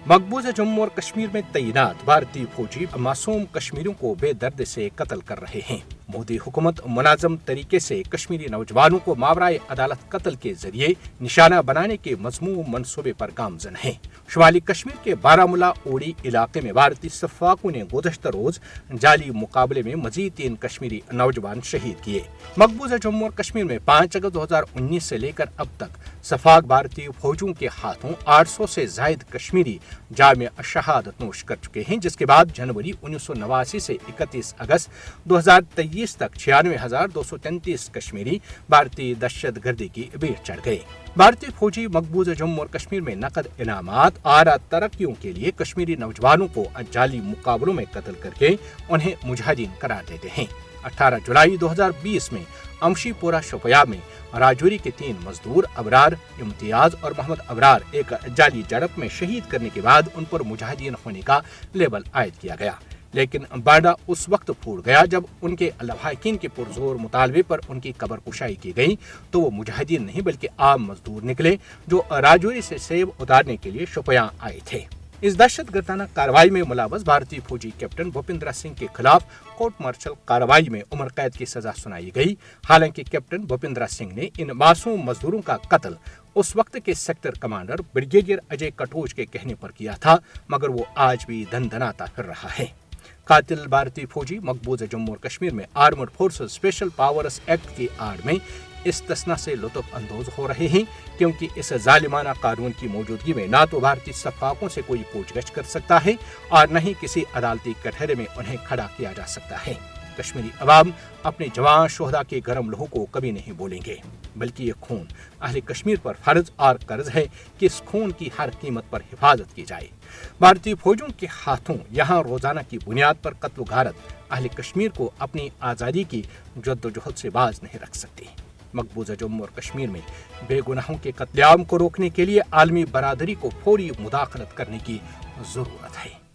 मकबूजा जम्मू और कश्मीर में तैनात भारतीय फौजी मासूम कश्मीरियों को बेदर्द से कत्ल कर रहे हैं। मोदी हुकूमत मुनाजम तरीके से कश्मीरी नौजवानों को मावराए अदालत कत्ल के जरिए निशाना बनाने के मजमूम मंसूबे पर गामजन है। शुमाली कश्मीर के बारामूला ओड़ी इलाके में भारतीय सफाकों ने गुज़श्ता रोज जाली मुकाबले में मजीद 3 कश्मीरी नौजवान शहीद किए। मकबूजा जम्मू और कश्मीर में 5 अगस्त 2019 से लेकर अब तक सफाक भारतीय फौजियों के हाथों 800 से जायद कश्मीरी जामे शहादत नोश कर चुके हैं, जिसके बाद जनवरी 1989 से 31 अगस्त 2023 तक 96,233 कश्मीरी भारतीय दहशतगर्दी की भेंट चढ़ गए। भारतीय फौजी मकबूजा जम्मू और कश्मीर में नकद इनामात आरा तरक्कियों के लिए कश्मीरी नौजवानों को जाली मुकाबलों में कत्ल करके उन्हें मुजाहिदीन करार देते हैं। 18 जुलाई 2020 में अमशीपोरा शोपियां में राजौरी के 3 मजदूर अबरार, इम्तियाज और मोहम्मद अबरार एक जाली झड़प में शहीद करने के बाद उन पर मुजाहिदीन होने का लेबल आयद किया गया, लेकिन बाड़ा उस वक्त फूट गया जब उनके लवाहिकीन के पुरजोर मुतालबे पर उनकी कब्र कुशाई की गई तो वो मुजाहिदीन नहीं बल्कि आम मजदूर निकले जो राजौरी से सेब उतारने के लिए शोपियां आए थे। इस दहशतगर्दाना कार्रवाई में मुलव्वस भारतीय फौजी कैप्टन भूपिंदर सिंह के खिलाफ कोर्ट मार्शल कार्रवाई में उम्र कैद की सजा सुनाई गई। हालांकि कैप्टन भूपिंदर सिंह ने इन मासूम मजदूरों का कत्ल उस वक्त के sector commander brigadier Ajay Katoch के कहने पर किया था, मगर वो आज भी धनधनाता फिर रहा है। कातिल भारतीय फौजी मकबूजा जम्मू और कश्मीर में armoured forces special powers act की आड़ में इस्तिस्ना से लुत्फ अंदोज हो रहे हैं, क्योंकि इस जालिमाना कानून की मौजूदगी में न तो भारतीय सफाकों से कोई पूछगछ कर सकता है और न ही किसी अदालती कटहरे में उन्हें खड़ा किया जा सकता है। कश्मीरी अवाम अपने जवान शोहदा के गर्म लहू को कभी नहीं बोलेंगे, बल्कि ये खून अहले कश्मीर पर फर्ज और कर्ज है कि इस खून की हर कीमत पर हिफाजत की जाए। भारतीय फौजियों के हाथों यहाँ रोजाना की बुनियाद पर कत्ल गारत अहले कश्मीर को अपनी आज़ादी की जद्दोजहद से बाज नहीं रख सकती। मकबूजा जम्मू और कश्मीर में बेगुनाहों के कत्लेआम को रोकने के लिए आलमी बरादरी को फौरी मुदाखलत करने की जरूरत है।